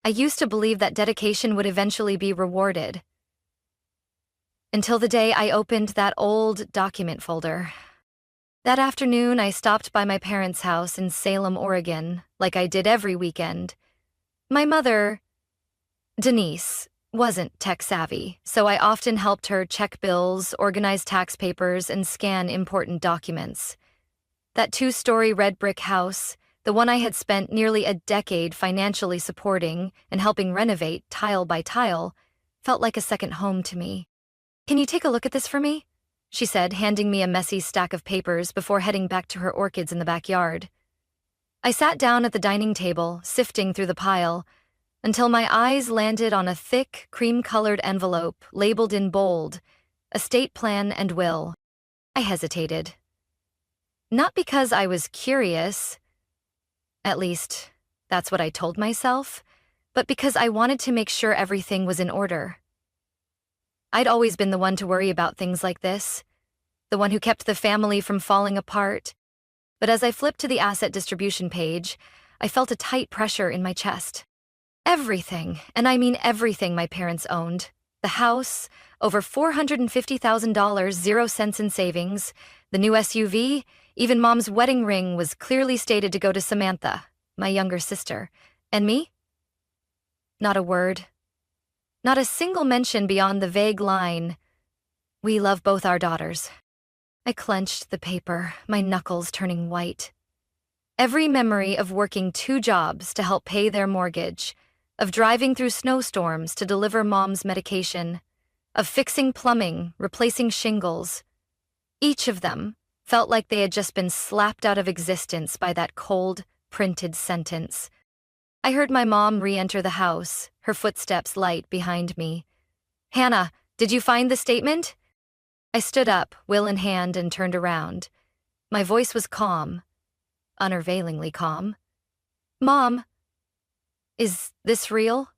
I used to believe that dedication would eventually be rewarded. Until the day I opened that old document folder. That afternoon, I stopped by my parents' house in Salem, Oregon, like I did every weekend. My mother, Denise, wasn't tech-savvy, so I often helped her check bills, organize tax papers, and scan important documents. That two-story red brick house, the one I had spent nearly a decade financially supporting and helping renovate tile by tile, felt like a second home to me. "Can you take a look at this for me?" she said, handing me a messy stack of papers before heading back to her orchids in the backyard. I sat down at the dining table, sifting through the pile, until my eyes landed on a thick, cream-colored envelope labeled in bold, "Estate Plan and Will." I hesitated. Not because I was curious, at least that's what I told myself, but because I wanted to make sure everything was in order. I'd always been the one to worry about things like this, the one who kept the family from falling apart. But as I flipped to the asset distribution page, I felt a tight pressure in my chest. Everything, and I mean everything my parents owned. The house, over $450,000, 0 cents in savings, the new SUV, even Mom's wedding ring was clearly stated to go to Samantha, my younger sister. And me? Not a word. Not a single mention beyond the vague line, "We love both our daughters." I clenched the paper, my knuckles turning white. Every memory of working 2 jobs to help pay their mortgage, of driving through snowstorms to deliver Mom's medication, of fixing plumbing, replacing shingles. Each of them felt like they had just been slapped out of existence by that cold, printed sentence. I heard my mom re-enter the house, her footsteps light behind me. "Hannah, did you find the statement?" I stood up, will in hand, and turned around. My voice was calm, unavailingly calm. "Mom, is this real?"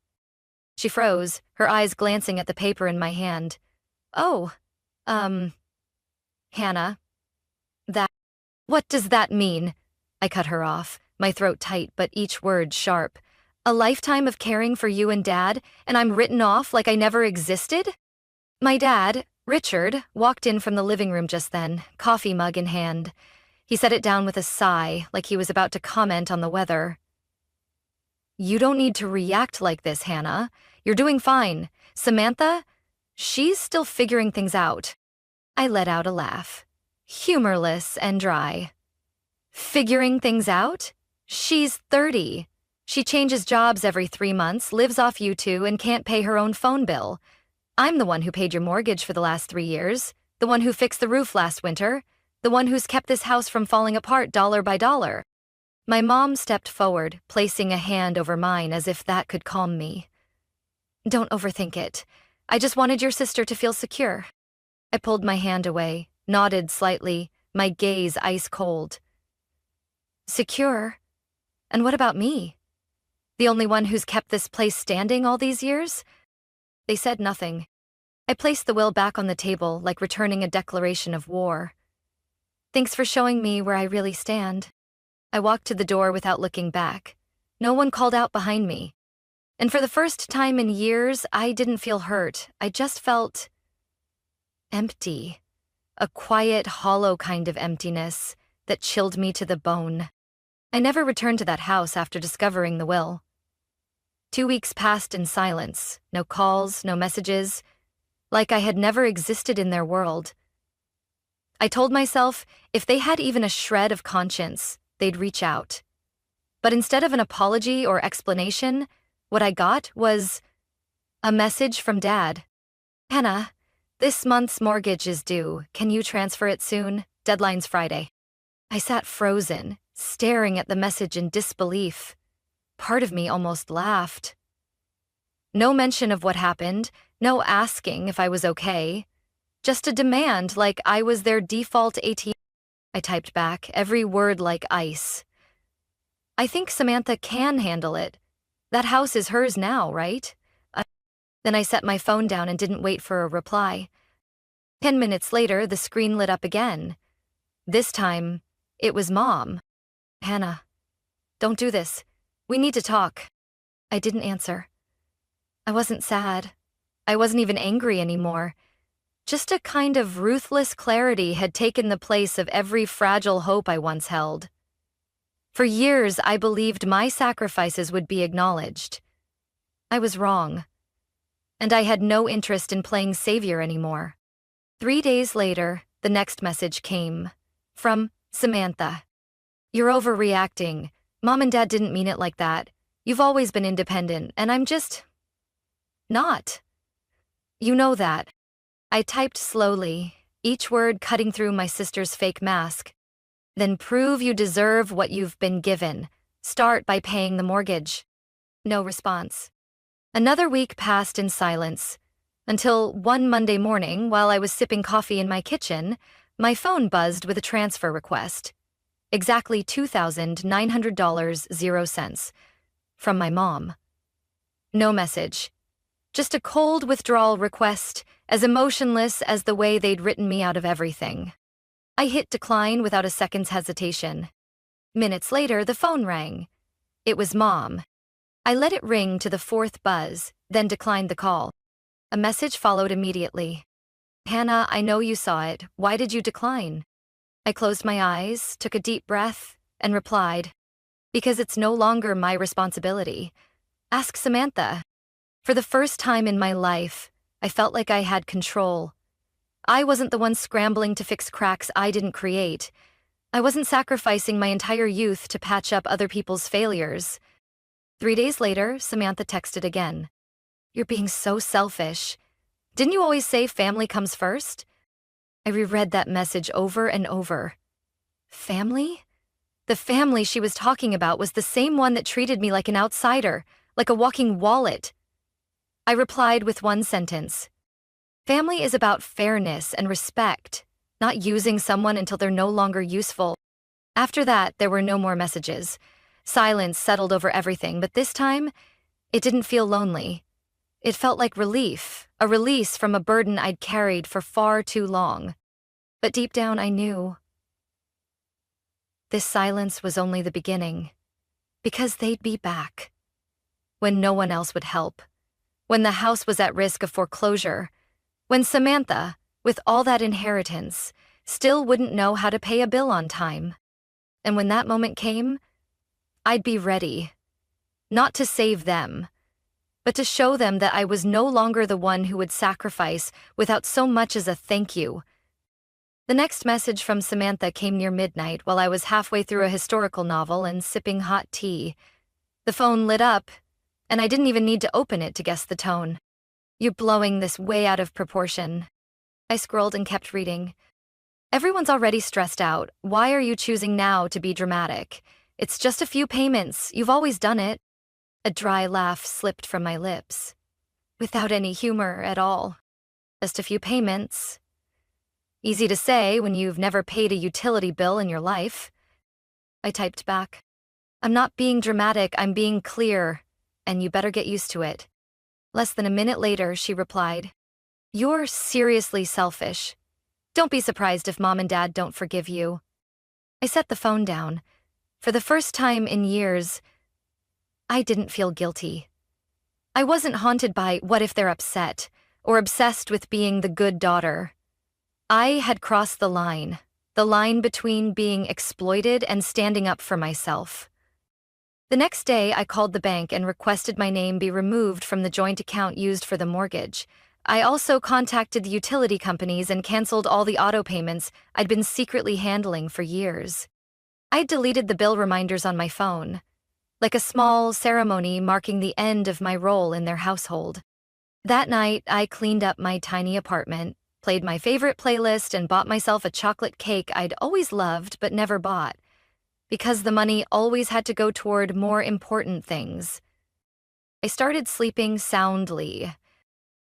She froze, her eyes glancing at the paper in my hand. "Oh, Hannah, what does that mean?" I cut her off, my throat tight but each word sharp. "A lifetime of caring for you and Dad, and I'm written off like I never existed?" My dad, Richard, walked in from the living room just then, coffee mug in hand. He set it down with a sigh, like he was about to comment on the weather. "You don't need to react like this, Hannah. You're doing fine. Samantha, she's still figuring things out." I let out a laugh, humorless and dry. "Figuring things out? She's 30. She changes jobs every 3 months, lives off you two, and can't pay her own phone bill. I'm the one who paid your mortgage for the last 3 years, the one who fixed the roof last winter, the one who's kept this house from falling apart dollar by dollar." My mom stepped forward, placing a hand over mine as if that could calm me. "Don't overthink it. I just wanted your sister to feel secure." I pulled my hand away, nodded slightly, my gaze ice cold. "Secure? And what about me? The only one who's kept this place standing all these years?" They said nothing. I placed the will back on the table like returning a declaration of war. "Thanks for showing me where I really stand." I walked to the door without looking back. No one called out behind me. And for the first time in years, I didn't feel hurt. I just felt empty. A quiet, hollow kind of emptiness that chilled me to the bone. I never returned to that house after discovering the will. 2 weeks passed in silence, no calls, no messages, like I had never existed in their world. I told myself if they had even a shred of conscience, they'd reach out. But instead of an apology or explanation, what I got was a message from Dad. "Hannah, this month's mortgage is due. Can you transfer it soon? Deadline's Friday." I sat frozen, staring at the message in disbelief. Part of me almost laughed. No mention of what happened, no asking if I was okay. Just a demand like I was their default ATM. I typed back, every word like ice. "I think Samantha can handle it. That house is hers now, right?" Then I set my phone down and didn't wait for a reply. 10 minutes later, the screen lit up again. This time, it was Mom. "Hannah, don't do this. We need to talk." I didn't answer. I wasn't sad. I wasn't even angry anymore. Just a kind of ruthless clarity had taken the place of every fragile hope I once held. For years, I believed my sacrifices would be acknowledged. I was wrong. And I had no interest in playing savior anymore. 3 days later, the next message came. From Samantha. You're overreacting. Mom and Dad didn't mean it like that. You've always been independent, and I'm just not. You know that. I typed slowly, each word cutting through my sister's fake mask. Then prove you deserve what you've been given. Start by paying the mortgage. No response. Another week passed in silence, until one Monday morning, while I was sipping coffee in my kitchen, my phone buzzed with a transfer request. Exactly $2,900.00 from my mom. No message. Just a cold withdrawal request, as emotionless as the way they'd written me out of everything. I hit decline without a second's hesitation. Minutes later, the phone rang. It was Mom. I let it ring to the fourth buzz, then declined the call. A message followed immediately. Hannah, I know you saw it. Why did you decline? I closed my eyes, took a deep breath, and replied, because it's no longer my responsibility. Ask Samantha. For the first time in my life, I felt like I had control. I wasn't the one scrambling to fix cracks I didn't create. I wasn't sacrificing my entire youth to patch up other people's failures. 3 days later, Samantha texted again. You're being so selfish. Didn't you always say family comes first? I reread that message over and over. Family? The family she was talking about was the same one that treated me like an outsider, like a walking wallet. I replied with one sentence. Family is about fairness and respect, not using someone until they're no longer useful. After that, there were no more messages. Silence settled over everything, but this time, it didn't feel lonely. It felt like relief, a release from a burden I'd carried for far too long. But deep down, I knew. This silence was only the beginning, because they'd be back. When no one else would help. When the house was at risk of foreclosure, when Samantha, with all that inheritance, still wouldn't know how to pay a bill on time. And when that moment came, I'd be ready. Not to save them, but to show them that I was no longer the one who would sacrifice without so much as a thank you. The next message from Samantha came near midnight while I was halfway through a historical novel and sipping hot tea. The phone lit up, and I didn't even need to open it to guess the tone. You're blowing this way out of proportion. I scrolled and kept reading. Everyone's already stressed out. Why are you choosing now to be dramatic? It's just a few payments. You've always done it. A dry laugh slipped from my lips, without any humor at all. Just a few payments. Easy to say when you've never paid a utility bill in your life. I typed back. I'm not being dramatic, I'm being clear. And you better get used to it. Less than a minute later, she replied, You're seriously selfish. Don't be surprised if Mom and Dad don't forgive you. I set the phone down. For the first time in years, I didn't feel guilty. I wasn't haunted by what if they're upset, or obsessed with being the good daughter. I had crossed the line between being exploited and standing up for myself. The next day, I called the bank and requested my name be removed from the joint account used for the mortgage. I also contacted the utility companies and canceled all the auto payments I'd been secretly handling for years. I'd deleted the bill reminders on my phone, like a small ceremony marking the end of my role in their household. That night, I cleaned up my tiny apartment, played my favorite playlist, and bought myself a chocolate cake I'd always loved but never bought, because the money always had to go toward more important things. I started sleeping soundly.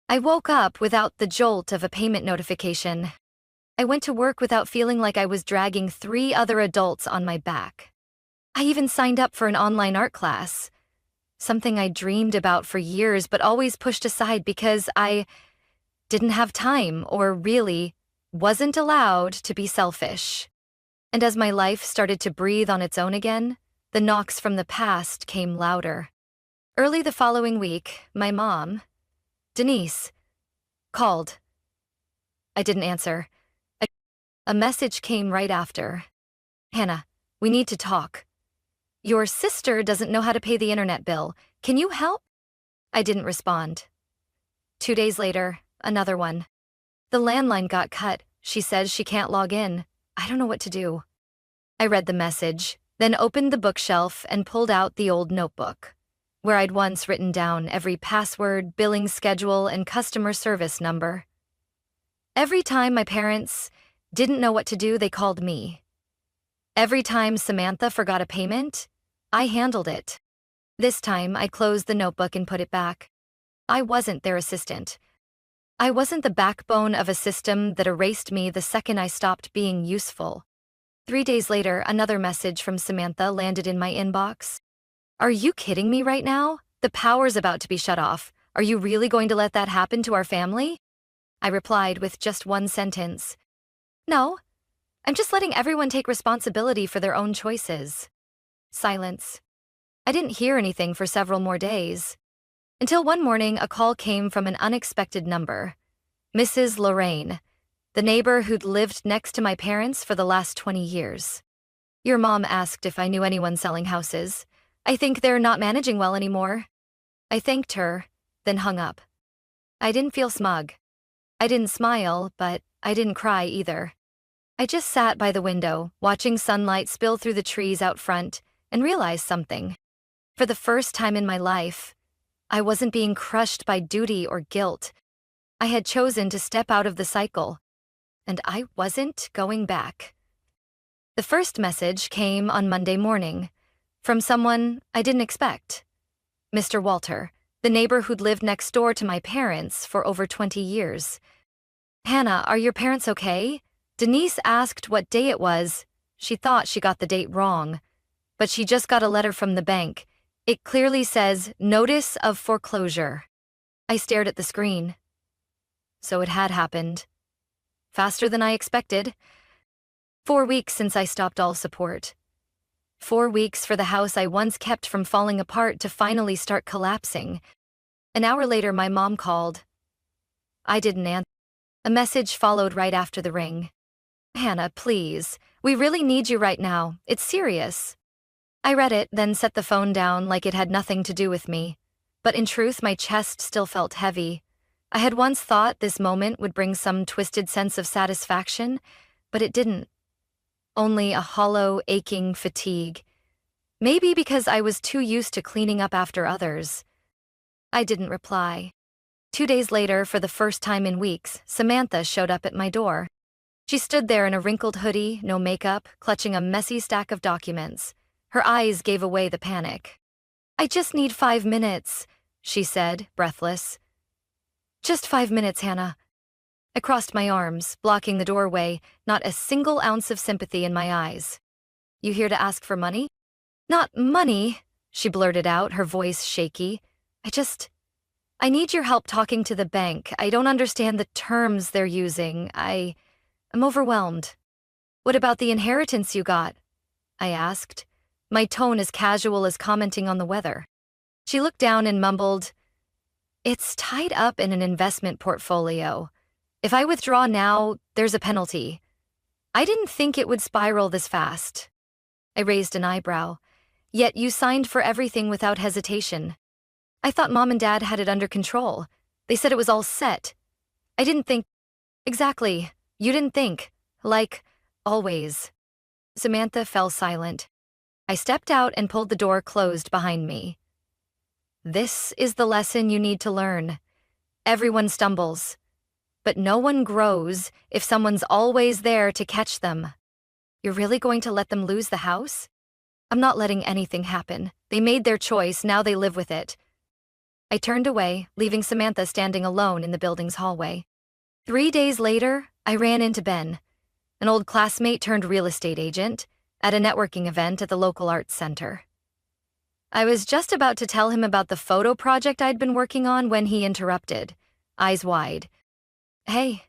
I woke up without the jolt of a payment notification. I went to work without feeling like I was dragging 3 other adults on my back. I even signed up for an online art class, something I dreamed about for years but always pushed aside because I didn't have time or really wasn't allowed to be selfish. And as my life started to breathe on its own again, the knocks from the past came louder. Early the following week, my mom, Denise, called. I didn't answer. A message came right after. Hannah, we need to talk. Your sister doesn't know how to pay the internet bill. Can you help? I didn't respond. 2 days later, another one. The landline got cut. She says she can't log in. I don't know what to do. I read the message, then opened the bookshelf and pulled out the old notebook, where I'd once written down every password, billing schedule, and customer service number. Every time my parents didn't know what to do, they called me. Every time Samantha forgot a payment, I handled it. This time, I closed the notebook and put it back. I wasn't their assistant. I wasn't the backbone of a system that erased me the second I stopped being useful. 3 days later, another message from Samantha landed in my inbox. Are you kidding me right now? The power's about to be shut off. Are you really going to let that happen to our family? I replied with just one sentence. No, I'm just letting everyone take responsibility for their own choices. Silence. I didn't hear anything for several more days. Until one morning, a call came from an unexpected number. Mrs. Lorraine, the neighbor who'd lived next to my parents for the last 20 years. Your mom asked if I knew anyone selling houses. I think they're not managing well anymore. I thanked her, then hung up. I didn't feel smug. I didn't smile, but I didn't cry either. I just sat by the window, watching sunlight spill through the trees out front, and realized something. For the first time in my life, I wasn't being crushed by duty or guilt. I had chosen to step out of the cycle, and I wasn't going back. The first message came on Monday morning, from someone I didn't expect. Mr. Walter, the neighbor who'd lived next door to my parents for over 20 years. Hannah, are your parents okay? Denise asked what day it was. She thought she got the date wrong, but she just got a letter from the bank. It clearly says, Notice of Foreclosure. I stared at the screen. So it had happened. Faster than I expected. 4 weeks since I stopped all support. 4 weeks for the house I once kept from falling apart to finally start collapsing. An hour later, my mom called. I didn't answer. A message followed right after the ring. Hannah, please. We really need you right now. It's serious. I read it, then set the phone down like it had nothing to do with me. But in truth, my chest still felt heavy. I had once thought this moment would bring some twisted sense of satisfaction, but it didn't. Only a hollow, aching fatigue. Maybe because I was too used to cleaning up after others. I didn't reply. 2 days later, for the first time in weeks, Samantha showed up at my door. She stood there in a wrinkled hoodie, no makeup, clutching a messy stack of documents. Her eyes gave away the panic. I just need 5 minutes, she said, breathless. Just 5 minutes, Hannah. I crossed my arms, blocking the doorway, not a single ounce of sympathy in my eyes. You here to ask for money? Not money, she blurted out, her voice shaky. I need your help talking to the bank. I don't understand the terms they're using. I'm overwhelmed. What about the inheritance you got? I asked, my tone as casual as commenting on the weather. She looked down and mumbled, It's tied up in an investment portfolio. If I withdraw now, there's a penalty. I didn't think it would spiral this fast. I raised an eyebrow. Yet you signed for everything without hesitation. I thought Mom and Dad had it under control. They said it was all set. I didn't think. Exactly. You didn't think. Like, always. Samantha fell silent. I stepped out and pulled the door closed behind me. This is the lesson you need to learn. Everyone stumbles. But no one grows if someone's always there to catch them. You're really going to let them lose the house? I'm not letting anything happen. They made their choice, now they live with it. I turned away, leaving Samantha standing alone in the building's hallway. 3 days later, I ran into Ben, an old classmate turned real estate agent, at a networking event at the local arts center. I was just about to tell him about the photo project I'd been working on when he interrupted, eyes wide. Hey,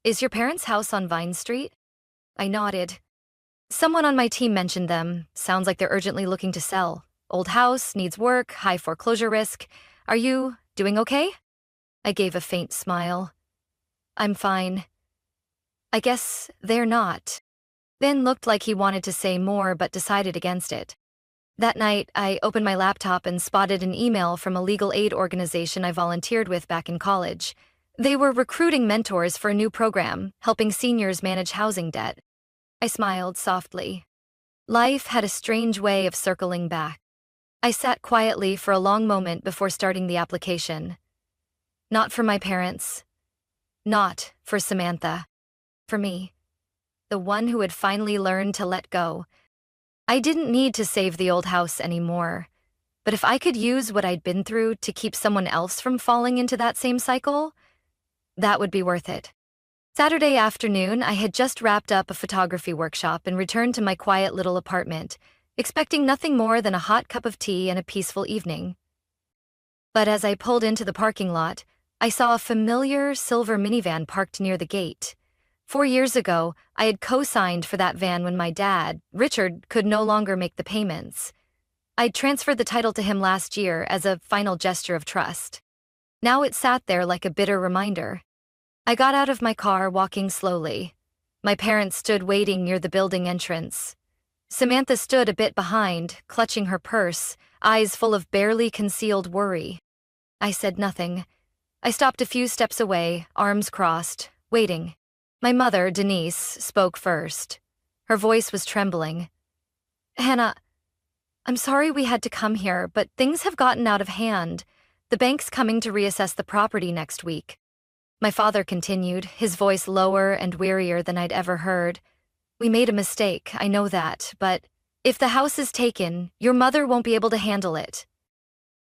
is your parents' house on Vine Street? I nodded. Someone on my team mentioned them. Sounds like they're urgently looking to sell. Old house, needs work, high foreclosure risk. Are you doing okay? I gave a faint smile. I'm fine. I guess they're not. Ben looked like he wanted to say more but decided against it. That night, I opened my laptop and spotted an email from a legal aid organization I volunteered with back in college. They were recruiting mentors for a new program, helping seniors manage housing debt. I smiled softly. Life had a strange way of circling back. I sat quietly for a long moment before starting the application. Not for my parents. Not for Samantha. For me. The one who had finally learned to let go. I didn't need to save the old house anymore. But if I could use what I'd been through to keep someone else from falling into that same cycle, that would be worth it. Saturday afternoon, I had just wrapped up a photography workshop and returned to my quiet little apartment, expecting nothing more than a hot cup of tea and a peaceful evening. But as I pulled into the parking lot, I saw a familiar silver minivan parked near the gate. 4 years ago, I had co-signed for that van when my dad, Richard, could no longer make the payments. I'd transferred the title to him last year as a final gesture of trust. Now it sat there like a bitter reminder. I got out of my car, walking slowly. My parents stood waiting near the building entrance. Samantha stood a bit behind, clutching her purse, eyes full of barely concealed worry. I said nothing. I stopped a few steps away, arms crossed, waiting. My mother, Denise, spoke first. Her voice was trembling. Hannah, I'm sorry we had to come here, but things have gotten out of hand. The bank's coming to reassess the property next week. My father continued, his voice lower and wearier than I'd ever heard. We made a mistake, I know that, but if the house is taken, your mother won't be able to handle it.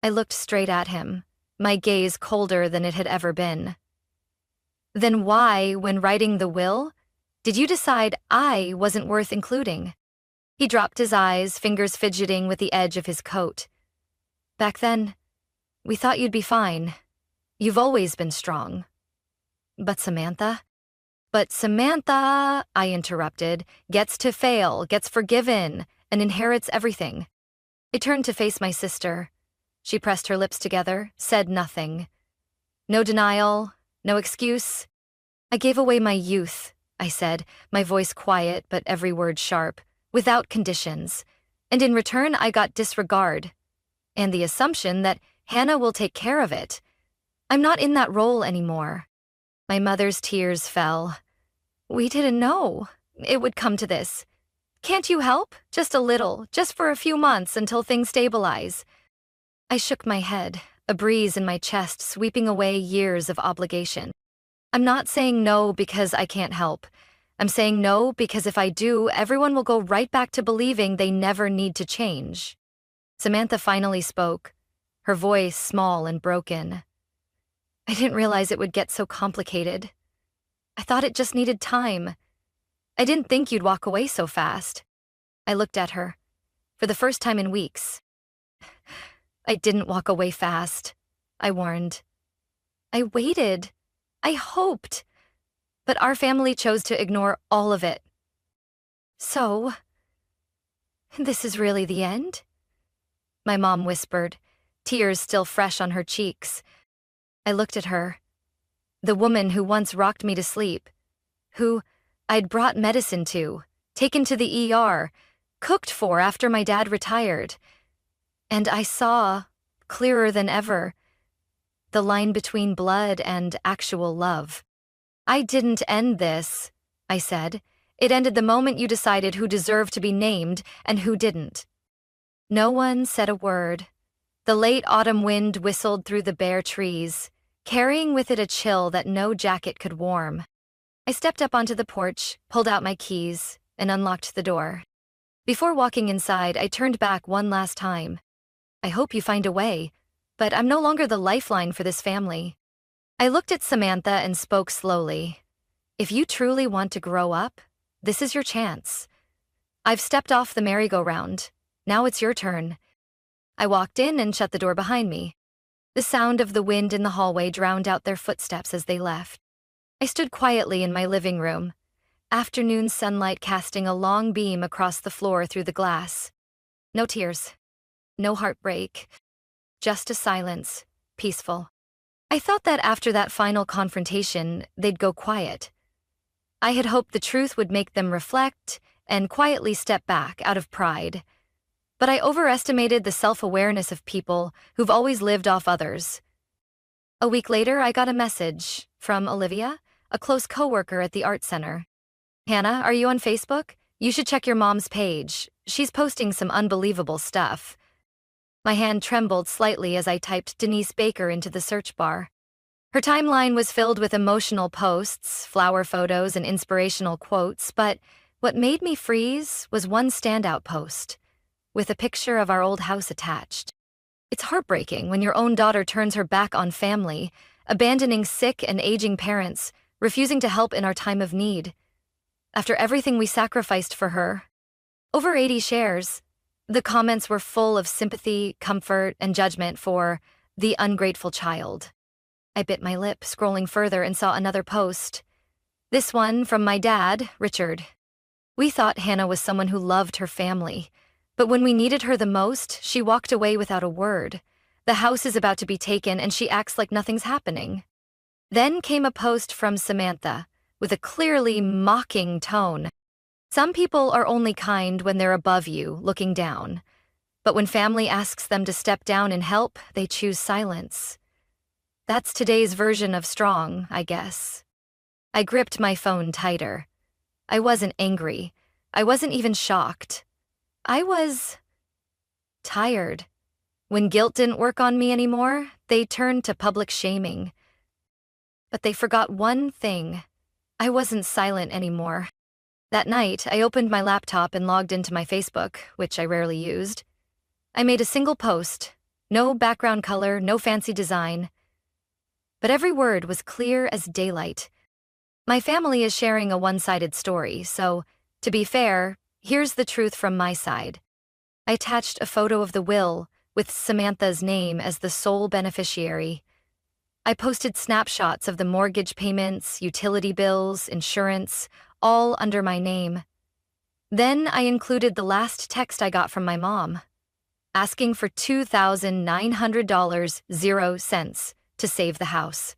I looked straight at him, my gaze colder than it had ever been. Then why, when writing the will, did you decide I wasn't worth including? He dropped his eyes, fingers fidgeting with the edge of his coat. Back then, we thought you'd be fine. You've always been strong. But Samantha, I interrupted, gets to fail, gets forgiven, and inherits everything. I turned to face my sister. She pressed her lips together, said nothing. No denial, no excuse. I gave away my youth, I said, my voice quiet but every word sharp, without conditions. And in return, I got disregard. And the assumption that Hannah will take care of it. I'm not in that role anymore. My mother's tears fell. We didn't know it would come to this. Can't you help? Just a little, just for a few months until things stabilize. I shook my head, a breeze in my chest sweeping away years of obligation. I'm not saying no because I can't help. I'm saying no because if I do, everyone will go right back to believing they never need to change. Samantha finally spoke, her voice small and broken. I didn't realize it would get so complicated. I thought it just needed time. I didn't think you'd walk away so fast. I looked at her. For the first time in weeks. I didn't walk away fast, I warned. I waited. I hoped. But our family chose to ignore all of it. So, this is really the end? My mom whispered, tears still fresh on her cheeks. I looked at her. The woman who once rocked me to sleep. Who I'd brought medicine to, taken to the ER, cooked for after my dad retired. And I saw, clearer than ever, the line between blood and actual love. I didn't end this, I said. It ended the moment you decided who deserved to be named and who didn't. No one said a word. The late autumn wind whistled through the bare trees, carrying with it a chill that no jacket could warm. I stepped up onto the porch, pulled out my keys, and unlocked the door. Before walking inside, I turned back one last time. I hope you find a way, but I'm no longer the lifeline for this family. I looked at Samantha and spoke slowly. If you truly want to grow up, this is your chance. I've stepped off the merry-go-round. Now it's your turn. I walked in and shut the door behind me. The sound of the wind in the hallway drowned out their footsteps as they left. I stood quietly in my living room, afternoon sunlight casting a long beam across the floor through the glass. No tears. no heartbreak, just a silence, peaceful. I thought that after that final confrontation, they'd go quiet. I had hoped the truth would make them reflect and quietly step back out of pride. But I overestimated the self-awareness of people who've always lived off others. A week later, I got a message from Olivia, a close coworker at the art center. "Hannah, are you on Facebook? You should check your mom's page. She's posting some unbelievable stuff." My hand trembled slightly as I typed Denise Baker into the search bar. Her timeline was filled with emotional posts, flower photos, and inspirational quotes, but what made me freeze was one standout post, with a picture of our old house attached. It's heartbreaking when your own daughter turns her back on family, abandoning sick and aging parents, refusing to help in our time of need. After everything we sacrificed for her. Over 80 shares. The comments were full of sympathy, comfort, and judgment for the ungrateful child. I bit my lip, scrolling further, and saw another post. This one from my dad, Richard. "We thought Hannah was someone who loved her family. But when we needed her the most, she walked away without a word. The house is about to be taken and she acts like nothing's happening." Then came a post from Samantha, with a clearly mocking tone. "Some people are only kind when they're above you, looking down. But when family asks them to step down and help, they choose silence. That's today's version of strong, I guess." I gripped my phone tighter. I wasn't angry. I wasn't even shocked. I was tired. When guilt didn't work on me anymore, they turned to public shaming. But they forgot one thing. I wasn't silent anymore. That night, I opened my laptop and logged into my Facebook, which I rarely used. I made a single post. No background color, no fancy design. But every word was clear as daylight. My family is sharing a one-sided story, so, to be fair, here's the truth from my side. I attached a photo of the will, with Samantha's name as the sole beneficiary. I posted snapshots of the mortgage payments, utility bills, insurance, all under my name. Then I included the last text I got from my mom, asking for $2,900.00 to save the house.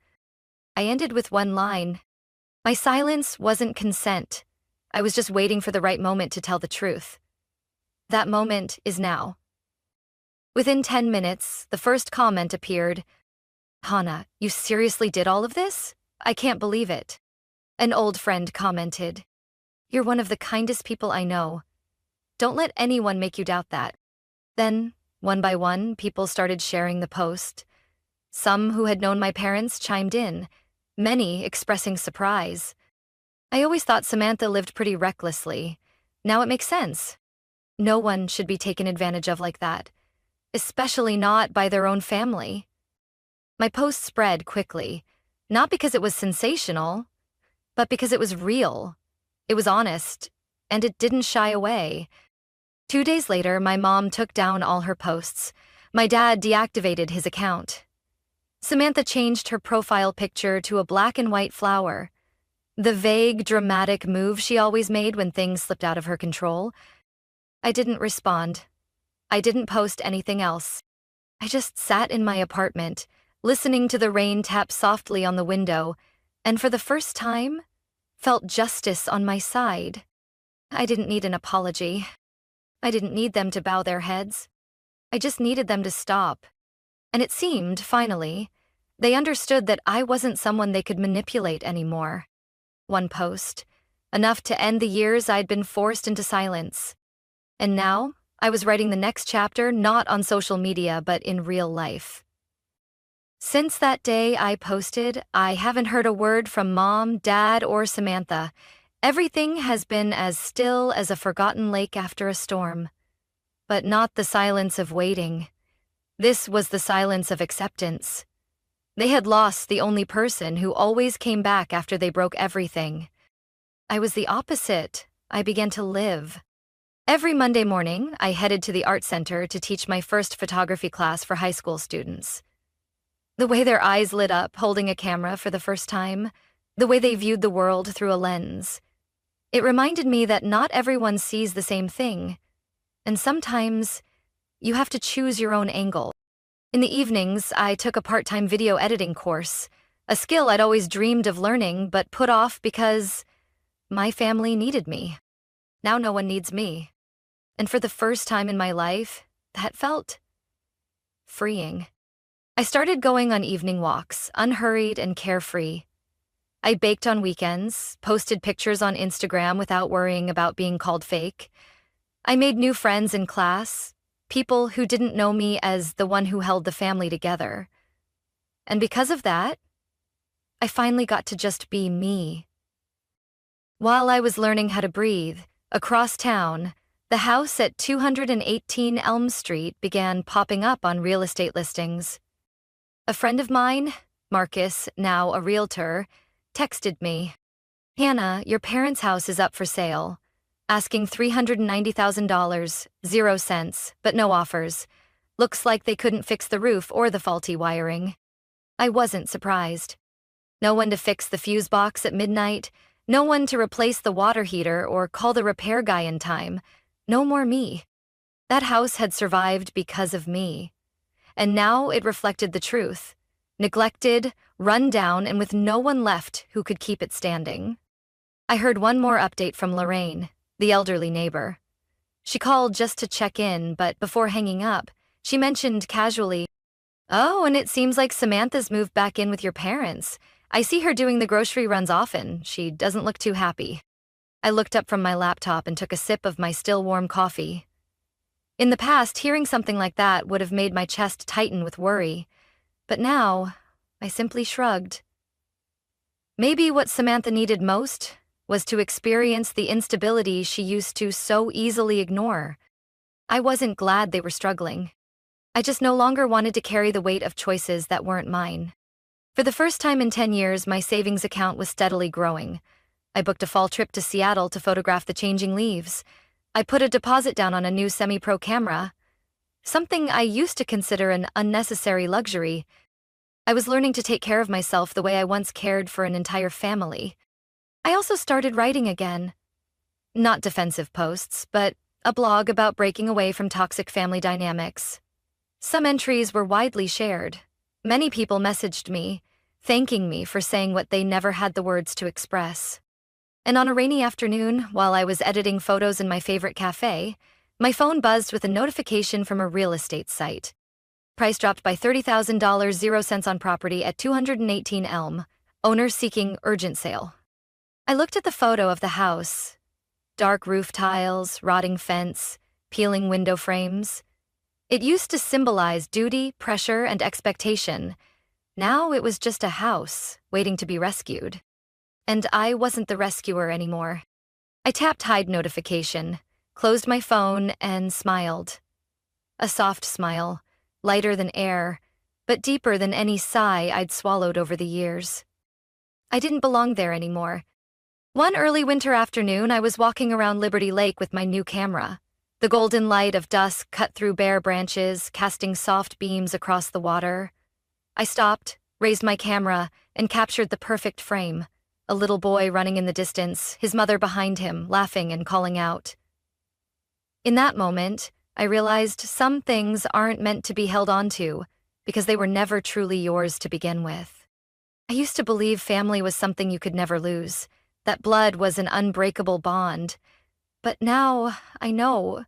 I ended with one line. My silence wasn't consent. I was just waiting for the right moment to tell the truth. That moment is now. Within 10 minutes, the first comment appeared. "Hannah, you seriously did all of this? I can't believe it." An old friend commented. "You're one of the kindest people I know. Don't let anyone make you doubt that." Then, one by one, people started sharing the post. Some who had known my parents chimed in, many expressing surprise. I always thought Samantha lived pretty recklessly. Now it makes sense. No one should be taken advantage of like that, especially not by their own family. My post spread quickly, not because it was sensational, but because it was real. It was honest, and it didn't shy away. 2 days later, my mom took down all her posts. My dad deactivated his account. Samantha changed her profile picture to a black and white flower. The vague, dramatic move she always made when things slipped out of her control. I didn't respond. I didn't post anything else. I just sat in my apartment, listening to the rain tap softly on the window, and for the first time, felt justice on my side. I didn't need an apology. I didn't need them to bow their heads. I just needed them to stop. And it seemed, finally, they understood that I wasn't someone they could manipulate anymore. One post, enough to end the years I'd been forced into silence. And now, I was writing the next chapter not on social media but in real life. Since that day I posted, I haven't heard a word from Mom, Dad, or Samantha. Everything has been as still as a forgotten lake after a storm. But not the silence of waiting. This was the silence of acceptance. They had lost the only person who always came back after they broke everything. I was the opposite. I began to live. Every Monday morning, I headed to the art center to teach my first photography class for high school students. The way their eyes lit up holding a camera for the first time, the way they viewed the world through a lens. It reminded me that not everyone sees the same thing, and sometimes You have to choose your own angle. In the evenings, I took a part-time video editing course, a skill I'd always dreamed of learning but put off because my family needed me. Now no one needs me. And for the first time in my life, that felt freeing. I started going on evening walks, unhurried and carefree. I baked on weekends, posted pictures on Instagram without worrying about being called fake. I made new friends in class, people who didn't know me as the one who held the family together. And because of that, I finally got to just be me. While I was learning how to breathe, across town, the house at 218 Elm Street began popping up on real estate listings. A friend of mine, Marcus, now a realtor, texted me, "Hannah, your parents' house is up for sale. Asking $390,000, 0 cents, but no offers. Looks like they couldn't fix the roof or the faulty wiring." I wasn't surprised. No one to fix the fuse box at midnight, no one to replace the water heater or call the repair guy in time. No more me. That house had survived because of me. And now it reflected the truth. Neglected, run down, and with no one left who could keep it standing. I heard one more update from Lorraine, the elderly neighbor. She called just to check in, but before hanging up, she mentioned casually, "Oh, and it seems like Samantha's moved back in with your parents. I see her doing the grocery runs often. She doesn't look too happy." I looked up from my laptop and took a sip of my still warm coffee. In the past, hearing something like that would have made my chest tighten with worry. But now, I simply shrugged. Maybe what Samantha needed most was to experience the instability she used to so easily ignore. I wasn't glad they were struggling. I just no longer wanted to carry the weight of choices that weren't mine. For the first time in 10 years, my savings account was steadily growing. I booked a fall trip to Seattle to photograph the changing leaves. I put a deposit down on a new semi-pro camera, something I used to consider an unnecessary luxury. I was learning to take care of myself the way I once cared for an entire family. I also started writing again. Not defensive posts, but a blog about breaking away from toxic family dynamics. Some entries were widely shared. Many people messaged me, thanking me for saying what they never had the words to express. And on a rainy afternoon, while I was editing photos in my favorite cafe, my phone buzzed with a notification from a real estate site. Price dropped by $30,000, 0 cents on property at 218 Elm. Owner seeking urgent sale. I looked at the photo of the house. Dark roof tiles, rotting fence, peeling window frames. It used to symbolize duty, pressure, and expectation. Now it was just a house, waiting to be rescued. And I wasn't the rescuer anymore. I tapped hide notification, closed my phone, and smiled. A soft smile, lighter than air, but deeper than any sigh I'd swallowed over the years. I didn't belong there anymore. One early winter afternoon, I was walking around Liberty Lake with my new camera. The golden light of dusk cut through bare branches, casting soft beams across the water. I stopped, raised my camera, and captured the perfect frame. A little boy running in the distance, his mother behind him, laughing and calling out. In that moment, I realized some things aren't meant to be held onto because they were never truly yours to begin with. I used to believe family was something you could never lose, that blood was an unbreakable bond. But now I know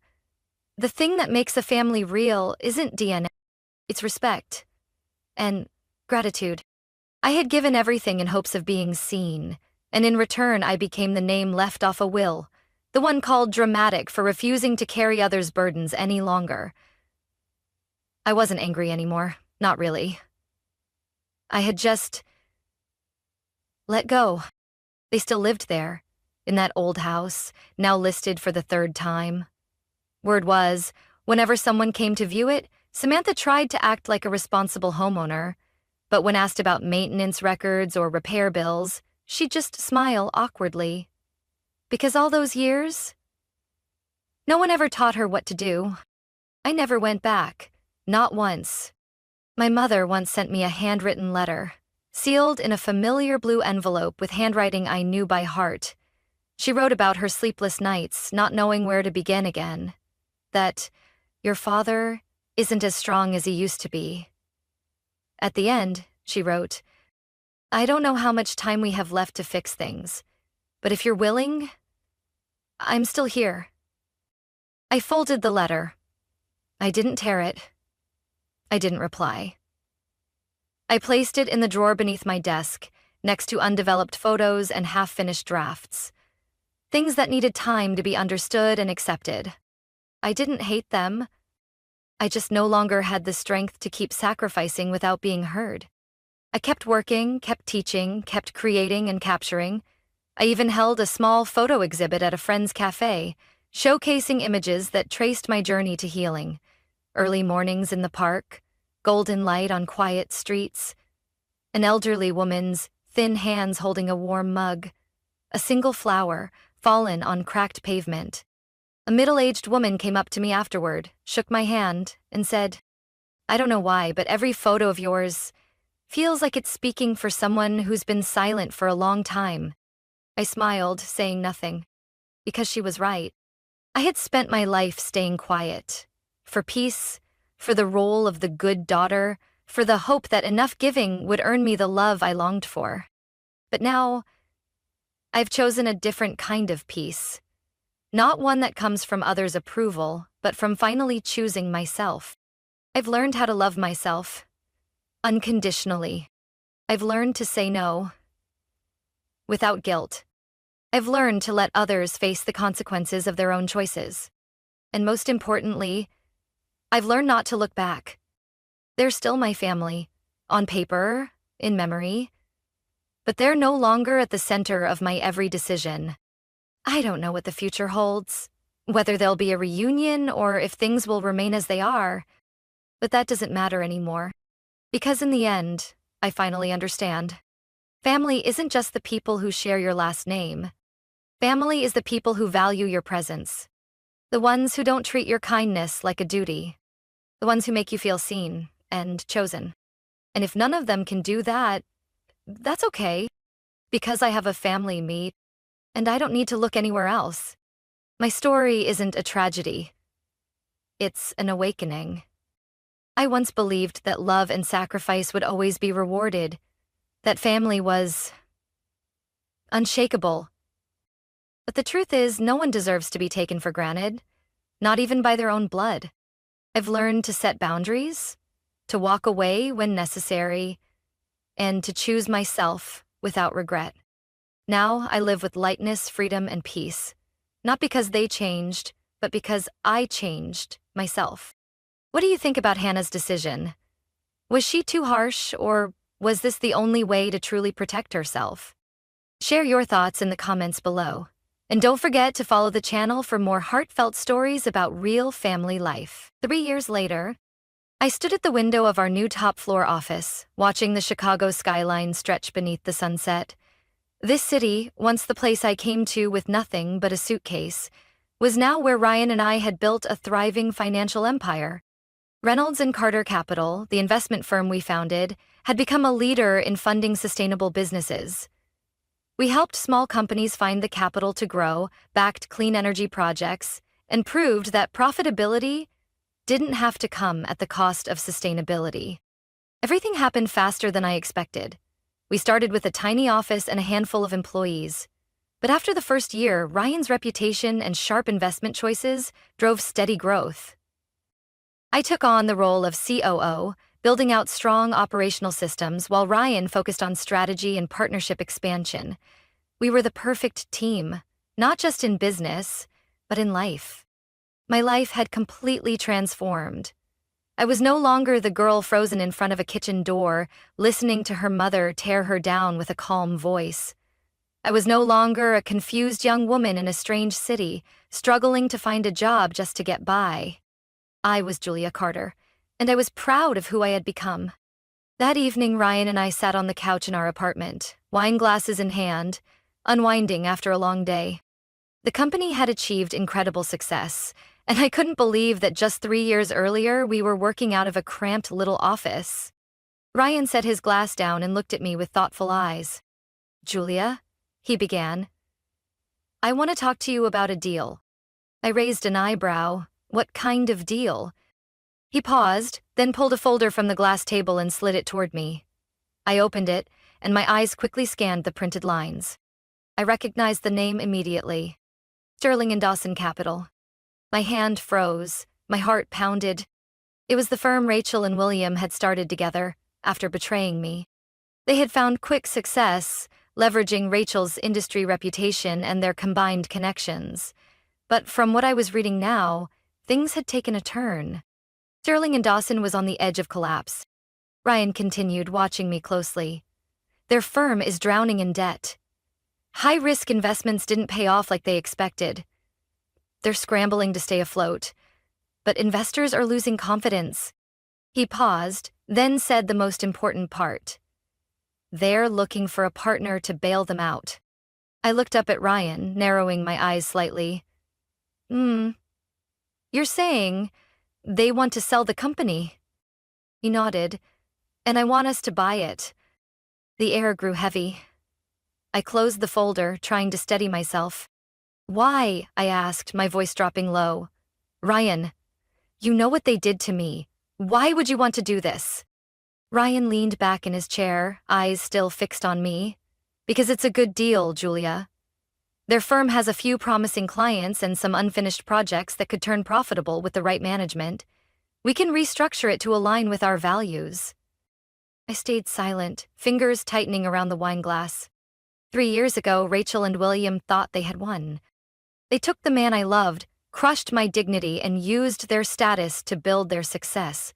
the thing that makes a family real isn't DNA, it's respect and gratitude. I had given everything in hopes of being seen, and in return I became the name left off a will, the one called dramatic for refusing to carry others' burdens any longer. I wasn't angry anymore, not really. I had just let go. They still lived there, in that old house, now listed for the 3rd time. Word was, whenever someone came to view it, Samantha tried to act like a responsible homeowner. But when asked about maintenance records or repair bills, she'd just smile awkwardly. Because all those years, no one ever taught her what to do. I never went back, not once. My mother once sent me a handwritten letter, sealed in a familiar blue envelope with handwriting I knew by heart. She wrote about her sleepless nights, not knowing where to begin again. That your father isn't as strong as he used to be. At the end, she wrote, I don't know how much time we have left to fix things, but if you're willing, I'm still here. I folded the letter. I didn't tear it. I didn't reply. I placed it in the drawer beneath my desk, next to undeveloped photos and half-finished drafts. Things that needed time to be understood and accepted. I didn't hate them. I just no longer had the strength to keep sacrificing without being heard. I kept working, kept teaching, kept creating and capturing. I even held a small photo exhibit at a friend's cafe, showcasing images that traced my journey to healing. Early mornings in the park, golden light on quiet streets, an elderly woman's thin hands holding a warm mug, a single flower fallen on cracked pavement. A middle-aged woman came up to me afterward, shook my hand, and said, I don't know why, but every photo of yours feels like it's speaking for someone who's been silent for a long time. I smiled, saying nothing, because she was right. I had spent my life staying quiet, for peace, for the role of the good daughter, for the hope that enough giving would earn me the love I longed for. But now, I've chosen a different kind of peace. Not one that comes from others' approval, but from finally choosing myself. I've learned how to love myself, unconditionally. I've learned to say no, without guilt. I've learned to let others face the consequences of their own choices. And most importantly, I've learned not to look back. They're still my family, on paper, in memory, but they're no longer at the center of my every decision. I don't know what the future holds, whether there'll be a reunion or if things will remain as they are, but that doesn't matter anymore. Because in the end, I finally understand. Family isn't just the people who share your last name. Family is the people who value your presence. The ones who don't treat your kindness like a duty. The ones who make you feel seen and chosen. And if none of them can do that, that's okay, because I have a family me, and I don't need to look anywhere else. My story isn't a tragedy. It's an awakening. I once believed that love and sacrifice would always be rewarded, that family was unshakable. But the truth is, no one deserves to be taken for granted, not even by their own blood. I've learned to set boundaries, to walk away when necessary, and to choose myself without regret. Now I live with lightness, freedom, and peace, not because they changed, but because I changed myself. What do you think about Hannah's decision? Was she too harsh, or was this the only way to truly protect herself? Share your thoughts in the comments below. And don't forget to follow the channel for more heartfelt stories about real family life. 3 years later, I stood at the window of our new top-floor office, watching the Chicago skyline stretch beneath the sunset. This city, once the place I came to with nothing but a suitcase, was now where Ryan and I had built a thriving financial empire. Reynolds and Carter Capital, the investment firm we founded, had become a leader in funding sustainable businesses. We helped small companies find the capital to grow, backed clean energy projects, and proved that profitability didn't have to come at the cost of sustainability. Everything happened faster than I expected. We started with a tiny office and a handful of employees. But after the first year, Ryan's reputation and sharp investment choices drove steady growth. I took on the role of COO, building out strong operational systems while Ryan focused on strategy and partnership expansion. We were the perfect team, not just in business, but in life. My life had completely transformed. I was no longer the girl frozen in front of a kitchen door, listening to her mother tear her down with a calm voice. I was no longer a confused young woman in a strange city, struggling to find a job just to get by. I was Julia Carter, and I was proud of who I had become. That evening, Ryan and I sat on the couch in our apartment, wine glasses in hand, unwinding after a long day. The company had achieved incredible success, and I couldn't believe that just 3 years earlier we were working out of a cramped little office. Ryan set his glass down and looked at me with thoughtful eyes. "Julia," he began, "I want to talk to you about a deal." I raised an eyebrow. What kind of deal? He paused, then pulled a folder from the glass table and slid it toward me. I opened it, and my eyes quickly scanned the printed lines. I recognized the name immediately. Sterling and Dawson Capital. My hand froze, my heart pounded. It was the firm Rachel and William had started together, after betraying me. They had found quick success, leveraging Rachel's industry reputation and their combined connections. But from what I was reading now, things had taken a turn. Sterling and Dawson was on the edge of collapse. Ryan continued, watching me closely. Their firm is drowning in debt. High-risk investments didn't pay off like they expected. They're scrambling to stay afloat. But investors are losing confidence. He paused, then said the most important part. They're looking for a partner to bail them out. I looked up at Ryan, narrowing my eyes slightly. You're saying they want to sell the company? He nodded. And I want us to buy it. The air grew heavy. I closed the folder, trying to steady myself. Why? I asked, my voice dropping low. Ryan, you know what they did to me. Why would you want to do this? Ryan leaned back in his chair, eyes still fixed on me. Because it's a good deal, Julia. Their firm has a few promising clients and some unfinished projects that could turn profitable with the right management. We can restructure it to align with our values. I stayed silent, fingers tightening around the wine glass. 3 years ago, Rachel and William thought they had won. They took the man I loved, crushed my dignity, and used their status to build their success.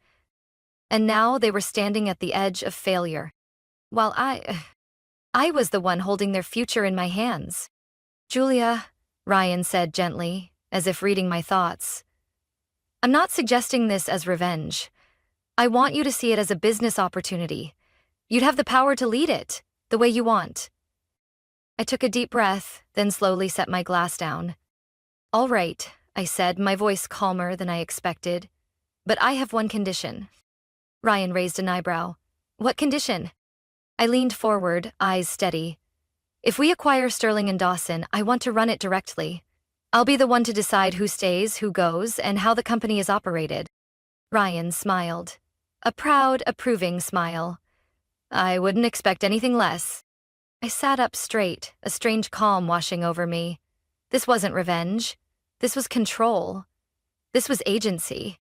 And now they were standing at the edge of failure. While I was the one holding their future in my hands. Julia, Ryan said gently, as if reading my thoughts. I'm not suggesting this as revenge. I want you to see it as a business opportunity. You'd have the power to lead it, the way you want. I took a deep breath, then slowly set my glass down. All right, I said, my voice calmer than I expected. But I have one condition. Ryan raised an eyebrow. What condition? I leaned forward, eyes steady. If we acquire Sterling and Dawson, I want to run it directly. I'll be the one to decide who stays, who goes, and how the company is operated. Ryan smiled. A proud, approving smile. I wouldn't expect anything less. I sat up straight, a strange calm washing over me. This wasn't revenge. This was control. This was agency.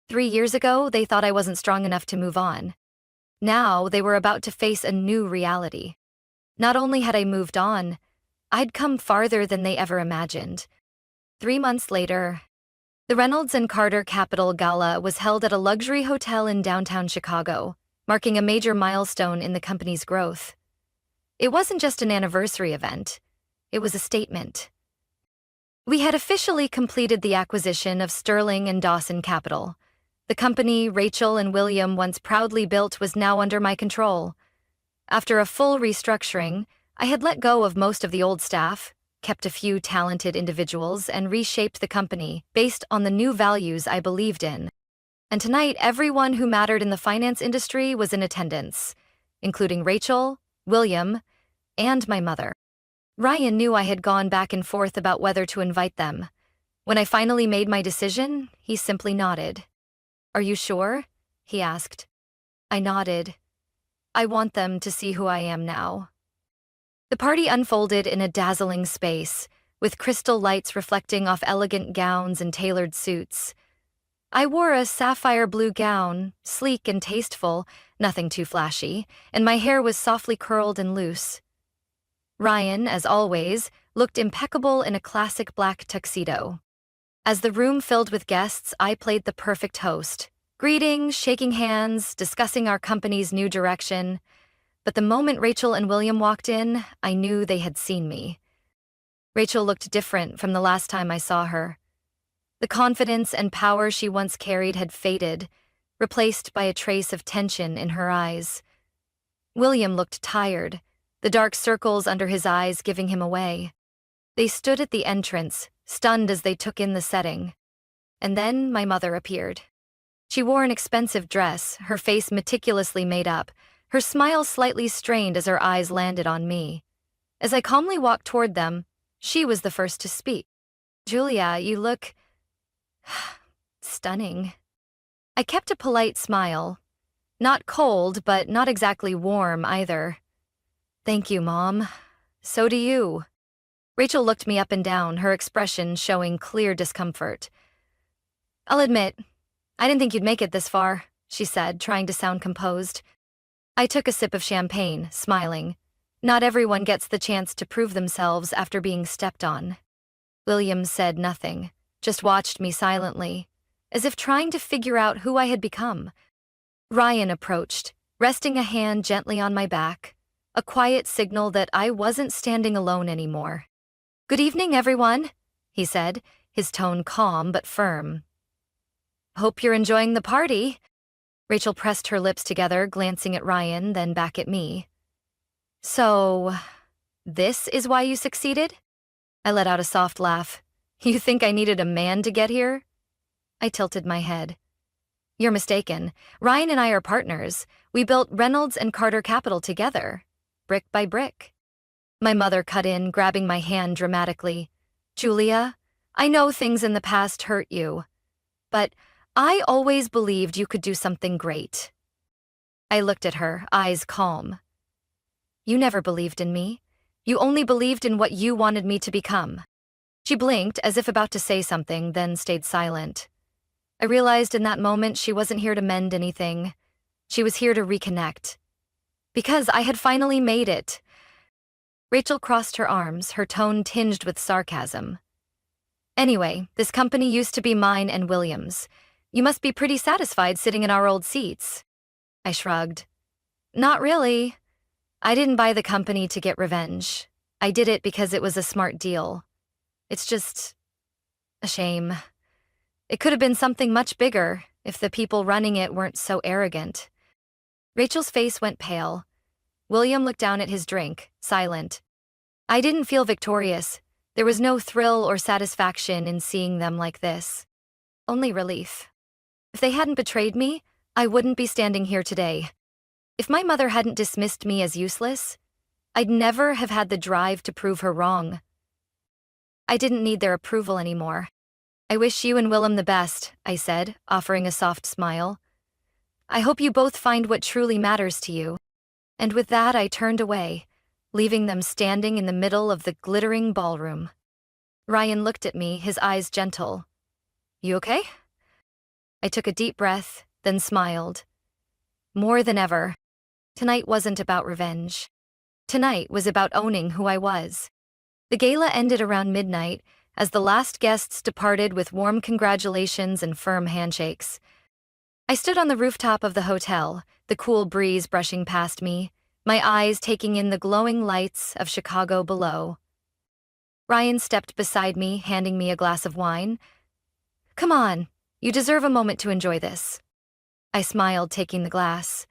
3 years ago, they thought I wasn't strong enough to move on. Now, they were about to face a new reality. Not only had I moved on, I'd come farther than they ever imagined. 3 months later, the Reynolds and Carter Capital Gala was held at a luxury hotel in downtown Chicago, marking a major milestone in the company's growth. It wasn't just an anniversary event. It was a statement. We had officially completed the acquisition of Sterling and Dawson Capital. The company Rachel and William once proudly built was now under my control. After a full restructuring, I had let go of most of the old staff, kept a few talented individuals, and reshaped the company based on the new values I believed in. And tonight, everyone who mattered in the finance industry was in attendance, including Rachel, William, and my mother. Ryan knew I had gone back and forth about whether to invite them. When I finally made my decision, he simply nodded. Are you sure? He asked. I nodded. I want them to see who I am now. The party unfolded in a dazzling space, with crystal lights reflecting off elegant gowns and tailored suits. I wore a sapphire blue gown, sleek and tasteful, nothing too flashy, and my hair was softly curled and loose. Ryan, as always, looked impeccable in a classic black tuxedo. As the room filled with guests, I played the perfect host, greeting, shaking hands, discussing our company's new direction. But the moment Rachel and William walked in, I knew they had seen me. Rachel looked different from the last time I saw her. The confidence and power she once carried had faded, replaced by a trace of tension in her eyes. William looked tired, the dark circles under his eyes giving him away. They stood at the entrance, stunned as they took in the setting. And then my mother appeared. She wore an expensive dress, her face meticulously made up, her smile slightly strained as her eyes landed on me. As I calmly walked toward them, she was the first to speak. Julia, you look stunning. I kept a polite smile. Not cold, but not exactly warm either. Thank you, Mom. So do you. Rachel looked me up and down, her expression showing clear discomfort. I'll admit, I didn't think you'd make it this far, she said, trying to sound composed. I took a sip of champagne, smiling. Not everyone gets the chance to prove themselves after being stepped on. William said nothing, just watched me silently, as if trying to figure out who I had become. Ryan approached, resting a hand gently on my back, a quiet signal that I wasn't standing alone anymore. Good evening, everyone, he said, his tone calm but firm. Hope you're enjoying the party. Rachel pressed her lips together, glancing at Ryan, then back at me. So, this is why you succeeded? I let out a soft laugh. You think I needed a man to get here? I tilted my head. You're mistaken. Ryan and I are partners. We built Reynolds and Carter Capital together, brick by brick. My mother cut in, grabbing my hand dramatically. Julia, I know things in the past hurt you, but I always believed you could do something great. I looked at her, eyes calm. You never believed in me. You only believed in what you wanted me to become. She blinked, as if about to say something, then stayed silent. I realized in that moment she wasn't here to mend anything. She was here to reconnect. Because I had finally made it. Rachel crossed her arms, her tone tinged with sarcasm. Anyway, this company used to be mine and William's. You must be pretty satisfied sitting in our old seats. I shrugged. Not really. I didn't buy the company to get revenge. I did it because it was a smart deal. It's just a shame. It could have been something much bigger if the people running it weren't so arrogant. Rachel's face went pale. William looked down at his drink, silent. I didn't feel victorious. There was no thrill or satisfaction in seeing them like this. Only relief. If they hadn't betrayed me, I wouldn't be standing here today. If my mother hadn't dismissed me as useless, I'd never have had the drive to prove her wrong. I didn't need their approval anymore. I wish you and Willem the best, I said, offering a soft smile. I hope you both find what truly matters to you. And with that, I turned away, leaving them standing in the middle of the glittering ballroom. Ryan looked at me, his eyes gentle. You okay? I took a deep breath, then smiled. More than ever. Tonight wasn't about revenge. Tonight was about owning who I was. The gala ended around midnight, as the last guests departed with warm congratulations and firm handshakes. I stood on the rooftop of the hotel, the cool breeze brushing past me, my eyes taking in the glowing lights of Chicago below. Ryan stepped beside me, handing me a glass of wine. Come on, you deserve a moment to enjoy this. I smiled, taking the glass.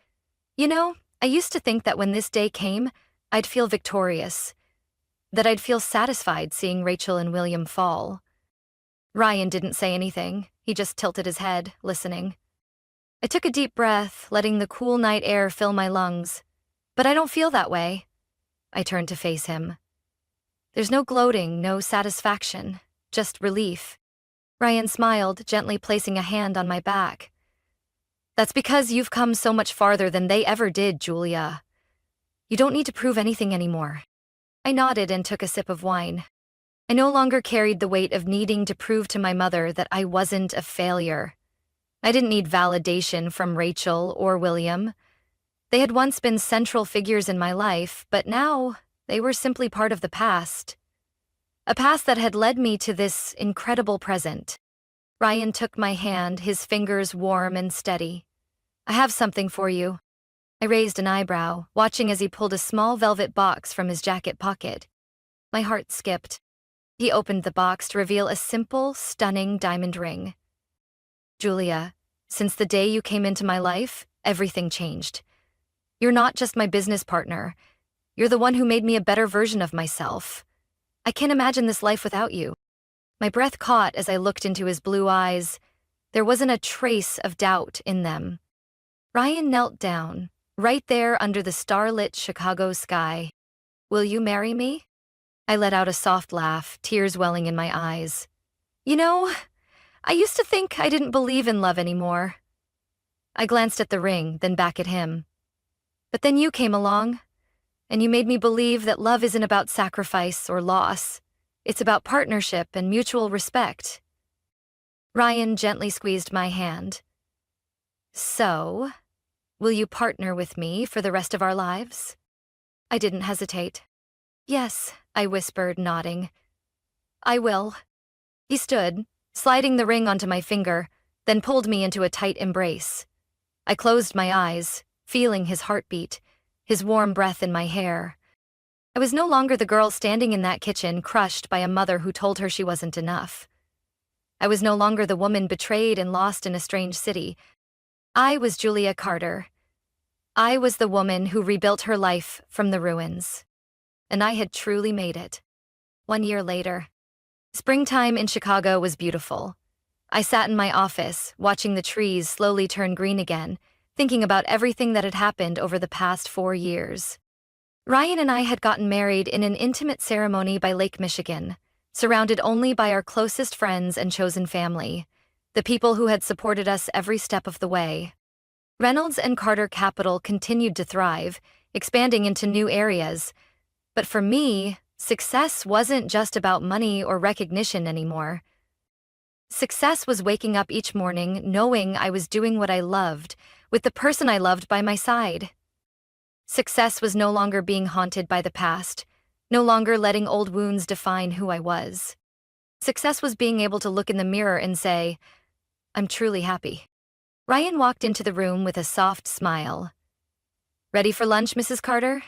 You know, I used to think that when this day came, I'd feel victorious, that I'd feel satisfied seeing Rachel and William fall. Ryan didn't say anything. He just tilted his head, listening. I took a deep breath, letting the cool night air fill my lungs. But I don't feel that way. I turned to face him. There's no gloating, no satisfaction, just relief. Ryan smiled, gently placing a hand on my back. That's because you've come so much farther than they ever did, Julia. You don't need to prove anything anymore. I nodded and took a sip of wine. I no longer carried the weight of needing to prove to my mother that I wasn't a failure. I didn't need validation from Rachel or William. They had once been central figures in my life, but now they were simply part of the past. A past that had led me to this incredible present. Ryan took my hand, his fingers warm and steady. I have something for you. I raised an eyebrow, watching as he pulled a small velvet box from his jacket pocket. My heart skipped. He opened the box to reveal a simple, stunning diamond ring. Julia, since the day you came into my life, everything changed. You're not just my business partner. You're the one who made me a better version of myself. I can't imagine this life without you. My breath caught as I looked into his blue eyes. There wasn't a trace of doubt in them. Ryan knelt down, right there under the starlit Chicago sky. Will you marry me? I let out a soft laugh, tears welling in my eyes. You know, I used to think I didn't believe in love anymore. I glanced at the ring, then back at him. But then you came along, and you made me believe that love isn't about sacrifice or loss. It's about partnership and mutual respect. Ryan gently squeezed my hand. So, will you partner with me for the rest of our lives? I didn't hesitate. Yes, I whispered, nodding. I will. He stood, sliding the ring onto my finger, then pulled me into a tight embrace. I closed my eyes, feeling his heartbeat, his warm breath in my hair. I was no longer the girl standing in that kitchen, crushed by a mother who told her she wasn't enough. I was no longer the woman betrayed and lost in a strange city. I was Julia Carter. I was the woman who rebuilt her life from the ruins. And I had truly made it. 1 year later. Springtime in Chicago was beautiful. I sat in my office, watching the trees slowly turn green again, thinking about everything that had happened over the past 4 years. Ryan and I had gotten married in an intimate ceremony by Lake Michigan, surrounded only by our closest friends and chosen family, the people who had supported us every step of the way. Reynolds and Carter Capital continued to thrive, expanding into new areas. But for me, success wasn't just about money or recognition anymore. Success was waking up each morning knowing I was doing what I loved, with the person I loved by my side. Success was no longer being haunted by the past, no longer letting old wounds define who I was. Success was being able to look in the mirror and say, I'm truly happy. Ryan walked into the room with a soft smile. Ready for lunch, Mrs. Carter?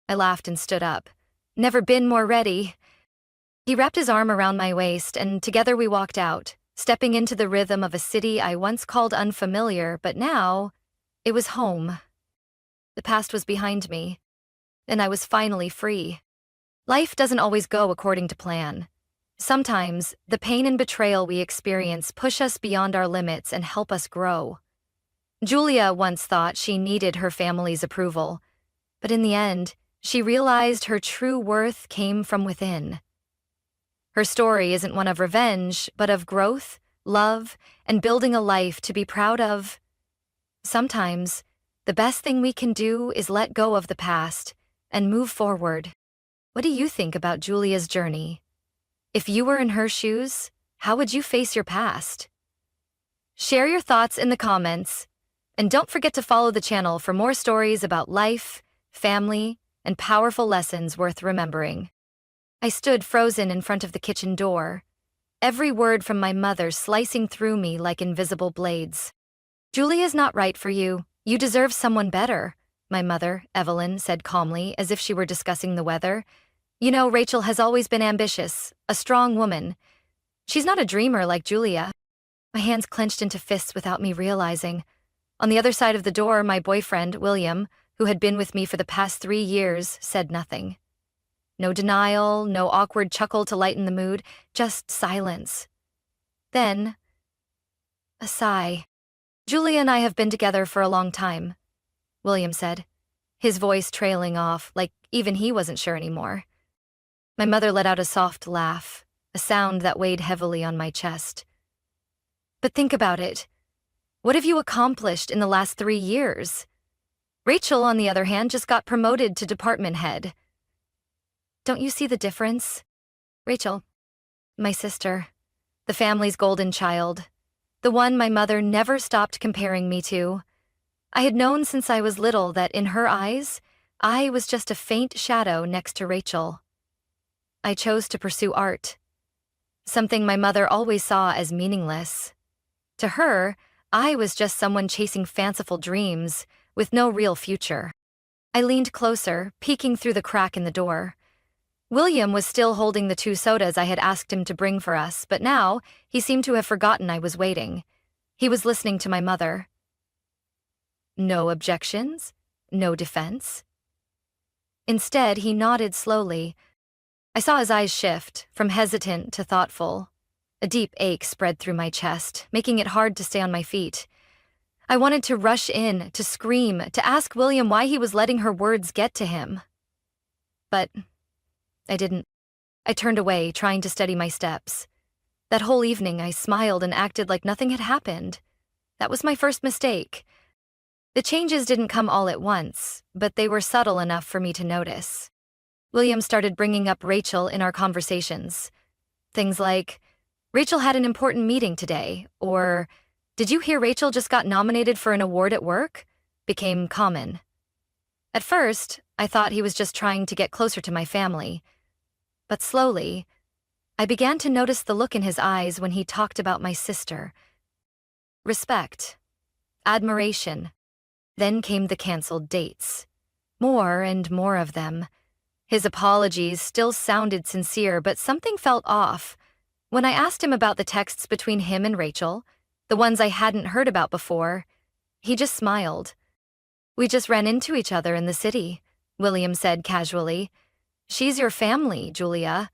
I laughed and stood up. Never been more ready. He wrapped his arm around my waist, and together we walked out, stepping into the rhythm of a city I once called unfamiliar, but now it was home. The past was behind me, and I was finally free. Life doesn't always go according to plan. Sometimes, the pain and betrayal we experience push us beyond our limits and help us grow. Julia once thought she needed her family's approval, but in the end, she realized her true worth came from within. Her story isn't one of revenge, but of growth, love, and building a life to be proud of. Sometimes, the best thing we can do is let go of the past and move forward. What do you think about Julia's journey? If you were in her shoes, how would you face your past? Share your thoughts in the comments, and don't forget to follow the channel for more stories about life, family, and powerful lessons worth remembering. I stood frozen in front of the kitchen door, every word from my mother slicing through me like invisible blades. Julia's not right for you. You deserve someone better, my mother, Evelyn, said calmly, as if she were discussing the weather. You know, Rachel has always been ambitious, a strong woman. She's not a dreamer like Julia. My hands clenched into fists without me realizing. On the other side of the door, my boyfriend, William, who had been with me for the past 3 years, said nothing. No denial, no awkward chuckle to lighten the mood, just silence. Then, a sigh. Julia and I have been together for a long time, William said, his voice trailing off like even he wasn't sure anymore. My mother let out a soft laugh, a sound that weighed heavily on my chest. But think about it. What have you accomplished in the last 3 years? Rachel, on the other hand, just got promoted to department head. Don't you see the difference? Rachel, my sister, the family's golden child, the one my mother never stopped comparing me to. I had known since I was little that in her eyes, I was just a faint shadow next to Rachel. I chose to pursue art, something my mother always saw as meaningless. To her, I was just someone chasing fanciful dreams with no real future. I leaned closer, peeking through the crack in the door. William was still holding the 2 sodas I had asked him to bring for us, but now he seemed to have forgotten I was waiting. He was listening to my mother. No objections? No defense? Instead, he nodded slowly. I saw his eyes shift, from hesitant to thoughtful. A deep ache spread through my chest, making it hard to stay on my feet. I wanted to rush in, to scream, to ask William why he was letting her words get to him. But I didn't. I turned away, trying to steady my steps. That whole evening, I smiled and acted like nothing had happened. That was my first mistake. The changes didn't come all at once, but they were subtle enough for me to notice. William started bringing up Rachel in our conversations. Things like, "Rachel had an important meeting today," or, "Did you hear Rachel just got nominated for an award at work?" became common. At first, I thought he was just trying to get closer to my family. But slowly, I began to notice the look in his eyes when he talked about my sister. Respect. Admiration. Then came the canceled dates. More and more of them. His apologies still sounded sincere, but something felt off. When I asked him about the texts between him and Rachel, the ones I hadn't heard about before, he just smiled. "We just ran into each other in the city," William said casually. "She's your family, Julia.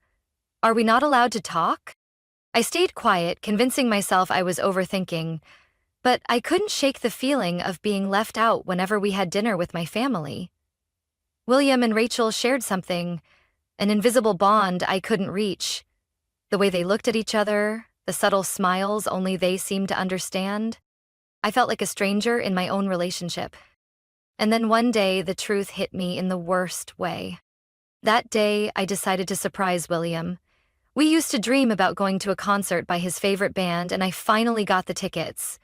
Are we not allowed to talk?" I stayed quiet, convincing myself I was overthinking, but I couldn't shake the feeling of being left out whenever we had dinner with my family. William and Rachel shared something, an invisible bond I couldn't reach. The way they looked at each other, the subtle smiles only they seemed to understand. I felt like a stranger in my own relationship. And then one day, the truth hit me in the worst way. That day, I decided to surprise William. We used to dream about going to a concert by his favorite band, and I finally got the tickets.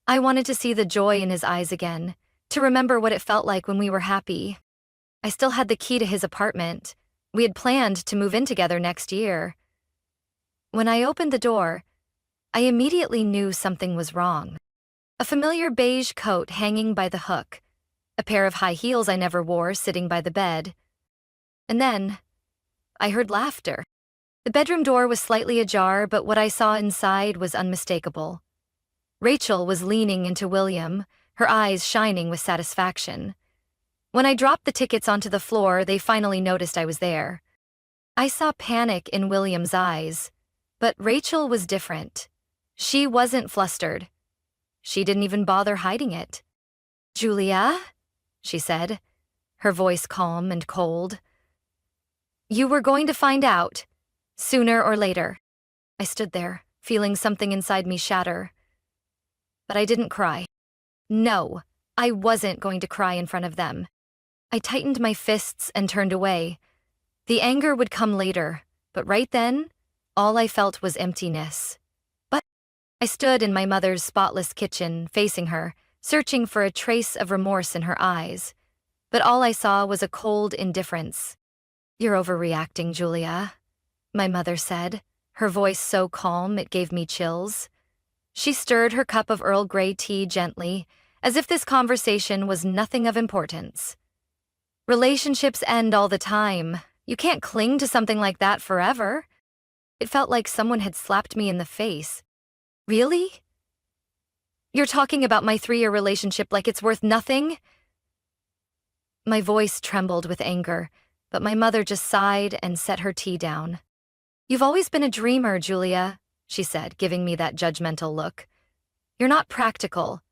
I wanted to see the joy in his eyes again, to remember what it felt like when we were happy. I still had the key to his apartment. We had planned to move in together next year. When I opened the door, I immediately knew something was wrong. A familiar beige coat hanging by the hook, a pair of high heels I never wore sitting by the bed. And then, I heard laughter. The bedroom door was slightly ajar, but what I saw inside was unmistakable. Rachel was leaning into William, her eyes shining with satisfaction. When I dropped the tickets onto the floor, they finally noticed I was there. I saw panic in William's eyes, but Rachel was different. She wasn't flustered. She didn't even bother hiding it. "Julia?" she said, her voice calm and cold. "You were going to find out, sooner or later." I stood there, feeling something inside me shatter. But I didn't cry. No, I wasn't going to cry in front of them. I tightened my fists and turned away. The anger would come later, but right then, all I felt was emptiness. But I stood in my mother's spotless kitchen, facing her, searching for a trace of remorse in her eyes. But all I saw was a cold indifference. "You're overreacting, Julia," my mother said, her voice so calm it gave me chills. She stirred her cup of Earl Grey tea gently, as if this conversation was nothing of importance. "Relationships end all the time. You can't cling to something like that forever." It felt like someone had slapped me in the face. "Really? You're talking about my 3-year relationship like it's worth nothing?" My voice trembled with anger, but my mother just sighed and set her tea down. "You've always been a dreamer, Julia," she said, giving me that judgmental look. "You're not practical.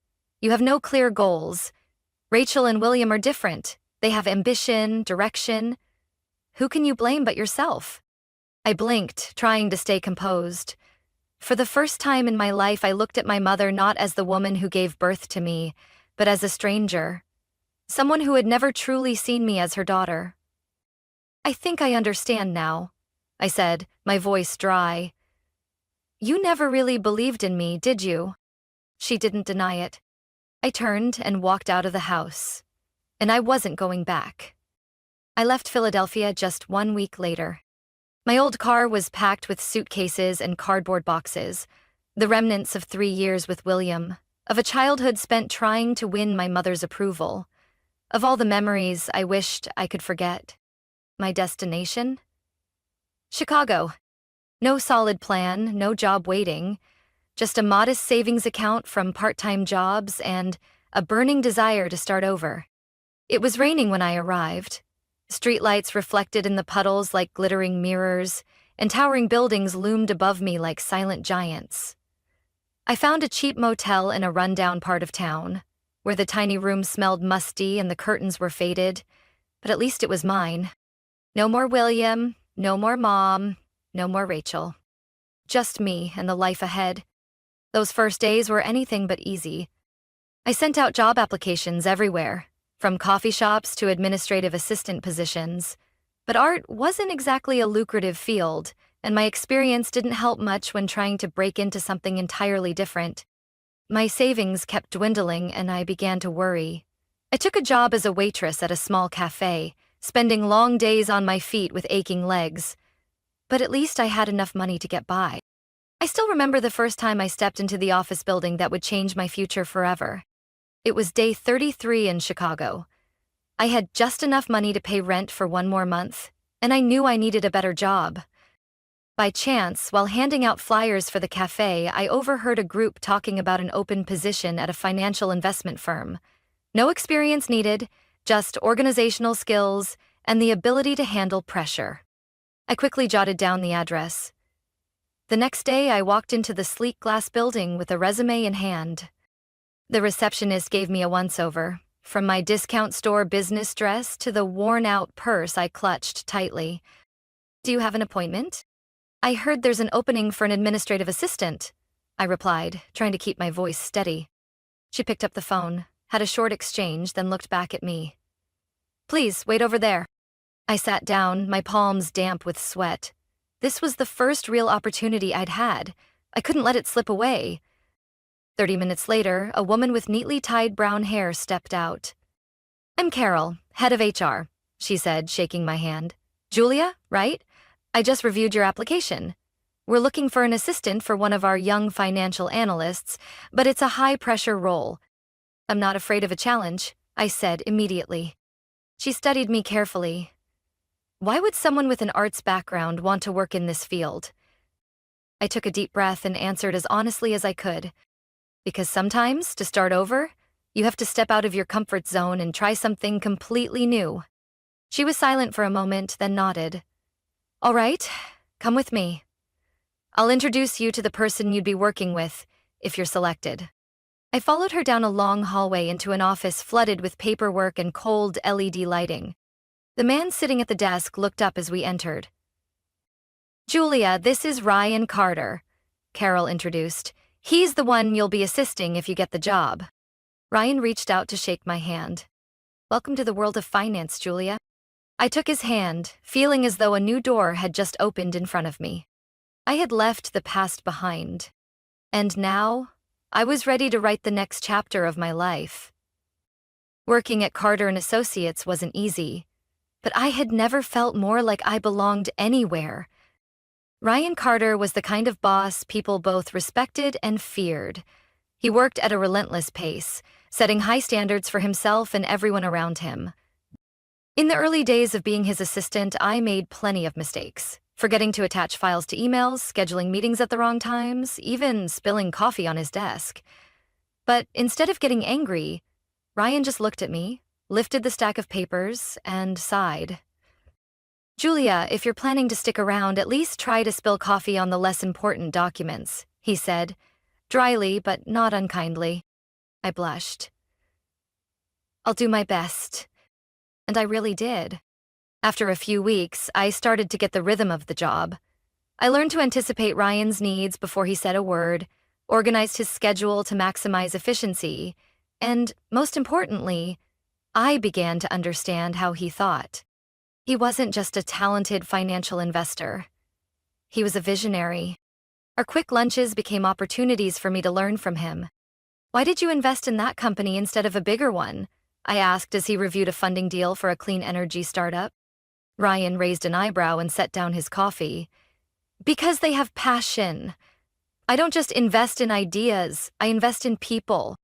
You have no clear goals. Rachel and William are different. They have ambition, direction. Who can you blame but yourself?" I blinked, trying to stay composed. For the first time in my life, I looked at my mother not as the woman who gave birth to me, but as a stranger. Someone who had never truly seen me as her daughter. "I think I understand now," I said, my voice dry. "You never really believed in me, did you?" She didn't deny it. I turned and walked out of the house. And I wasn't going back. I left Philadelphia just 1 week later. My old car was packed with suitcases and cardboard boxes, the remnants of 3 years with William, of a childhood spent trying to win my mother's approval, of all the memories I wished I could forget. My destination? Chicago. No solid plan, no job waiting, just a modest savings account from part-time jobs and a burning desire to start over. It was raining when I arrived. Streetlights reflected in the puddles like glittering mirrors, and towering buildings loomed above me like silent giants. I found a cheap motel in a rundown part of town, where the tiny room smelled musty and the curtains were faded, but at least it was mine. No more William, no more Mom, no more Rachel. Just me and the life ahead. Those first days were anything but easy. I sent out job applications everywhere, from coffee shops to administrative assistant positions. But art wasn't exactly a lucrative field, and my experience didn't help much when trying to break into something entirely different. My savings kept dwindling, and I began to worry. I took a job as a waitress at a small cafe, spending long days on my feet with aching legs. But at least I had enough money to get by. I still remember the first time I stepped into the office building that would change my future forever. It was day 33 in Chicago. I had just enough money to pay rent for one more month, and I knew I needed a better job. By chance, while handing out flyers for the cafe, I overheard a group talking about an open position at a financial investment firm. No experience needed, just organizational skills and the ability to handle pressure. I quickly jotted down the address. The next day, I walked into the sleek glass building with a resume in hand. The receptionist gave me a once-over, from my discount store business dress to the worn-out purse I clutched tightly. "Do you have an appointment?" "I heard there's an opening for an administrative assistant," I replied, trying to keep my voice steady. She picked up the phone, had a short exchange, then looked back at me. "Please, wait over there." I sat down, my palms damp with sweat. This was the first real opportunity I'd had. I couldn't let it slip away. 30 minutes later, a woman with neatly tied brown hair stepped out. "I'm Carol, head of HR," she said, shaking my hand. "Julia, right? I just reviewed your application. We're looking for an assistant for one of our young financial analysts, but it's a high-pressure role." "I'm not afraid of a challenge," I said immediately. She studied me carefully. Why would someone with an arts background want to work in this field? I took a deep breath and answered as honestly as I could. Because sometimes, to start over, you have to step out of your comfort zone and try something completely new. She was silent for a moment, then nodded. "All right, come with me. I'll introduce you to the person you'd be working with, if you're selected." I followed her down a long hallway into an office flooded with paperwork and cold LED lighting. The man sitting at the desk looked up as we entered. "Julia, this is Ryan Carter," Carol introduced. "He's the one you'll be assisting if you get the job." Ryan reached out to shake my hand. "Welcome to the world of finance, Julia." I took his hand, feeling as though a new door had just opened in front of me. I had left the past behind. And now, I was ready to write the next chapter of my life. Working at Carter & Associates wasn't easy, but I had never felt more like I belonged anywhere. Ryan Carter was the kind of boss people both respected and feared. He worked at a relentless pace, setting high standards for himself and everyone around him. In the early days of being his assistant, I made plenty of mistakes, forgetting to attach files to emails, scheduling meetings at the wrong times, even spilling coffee on his desk. But instead of getting angry, Ryan just looked at me, lifted the stack of papers, and sighed. "Julia, if you're planning to stick around, at least try to spill coffee on the less important documents," he said, dryly but not unkindly. I blushed. "I'll do my best." And I really did. After a few weeks, I started to get the rhythm of the job. I learned to anticipate Ryan's needs before he said a word, organized his schedule to maximize efficiency, and, most importantly, I began to understand how he thought. He wasn't just a talented financial investor. He was a visionary. Our quick lunches became opportunities for me to learn from him. "Why did you invest in that company instead of a bigger one?" I asked as he reviewed a funding deal for a clean energy startup. Ryan raised an eyebrow and set down his coffee. "Because they have passion. I don't just invest in ideas, I invest in people."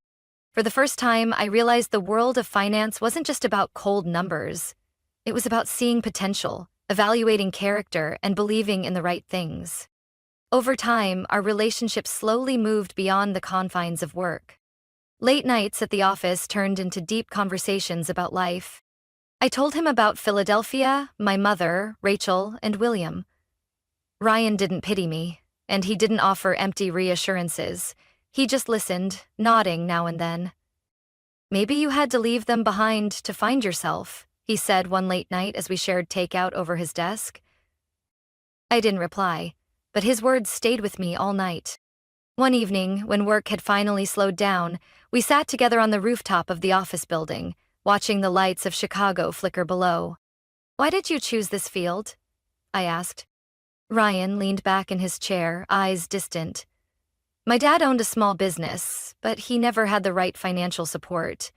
For the first time, I realized the world of finance wasn't just about cold numbers. It was about seeing potential, evaluating character, and believing in the right things. Over time, our relationship slowly moved beyond the confines of work. Late nights at the office turned into deep conversations about life. I told him about Philadelphia, my mother, Rachel, and William. Ryan didn't pity me, and he didn't offer empty reassurances. He just listened, nodding now and then. "Maybe you had to leave them behind to find yourself," he said one late night as we shared takeout over his desk. I didn't reply, but his words stayed with me all night. One evening, when work had finally slowed down, we sat together on the rooftop of the office building, watching the lights of Chicago flicker below. "Why did you choose this field?" I asked. Ryan leaned back in his chair, eyes distant. "My dad owned a small business, but he never had the right financial support.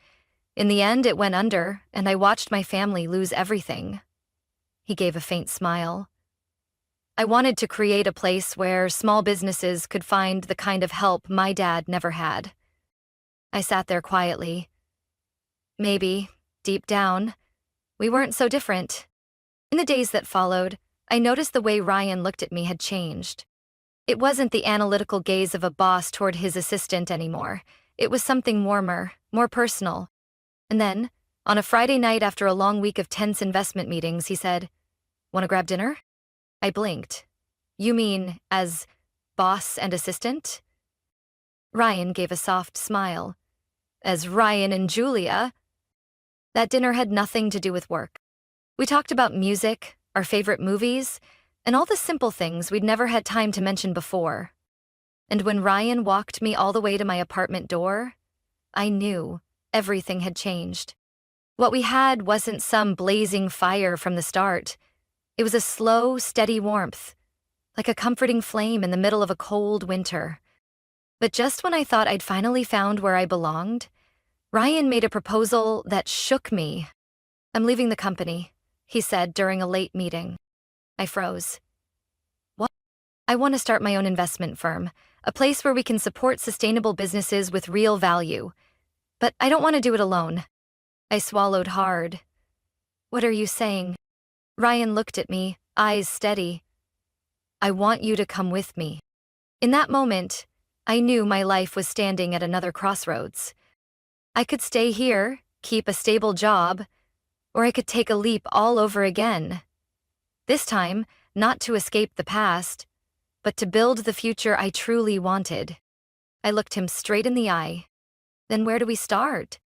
In the end, it went under, and I watched my family lose everything." He gave a faint smile. "I wanted to create a place where small businesses could find the kind of help my dad never had." I sat there quietly. Maybe, deep down, we weren't so different. In the days that followed, I noticed the way Ryan looked at me had changed. It wasn't the analytical gaze of a boss toward his assistant anymore. It was something warmer, more personal. And then, on a Friday night after a long week of tense investment meetings, he said, "Want to grab dinner?" I blinked. "You mean as boss and assistant?" Ryan gave a soft smile. "As Ryan and Julia." That dinner had nothing to do with work. We talked about music, our favorite movies, and all the simple things we'd never had time to mention before. And when Ryan walked me all the way to my apartment door, I knew everything had changed. What we had wasn't some blazing fire from the start. It was a slow, steady warmth, like a comforting flame in the middle of a cold winter. But just when I thought I'd finally found where I belonged, Ryan made a proposal that shook me. "I'm leaving the company," he said during a late meeting. I froze. "What?" "I want to start my own investment firm, a place where we can support sustainable businesses with real value. But I don't want to do it alone." I swallowed hard. "What are you saying?" Ryan looked at me, eyes steady. "I want you to come with me." In that moment, I knew my life was standing at another crossroads. I could stay here, keep a stable job, or I could take a leap all over again. This time, not to escape the past, but to build the future I truly wanted. I looked him straight in the eye. "Then where do we start?"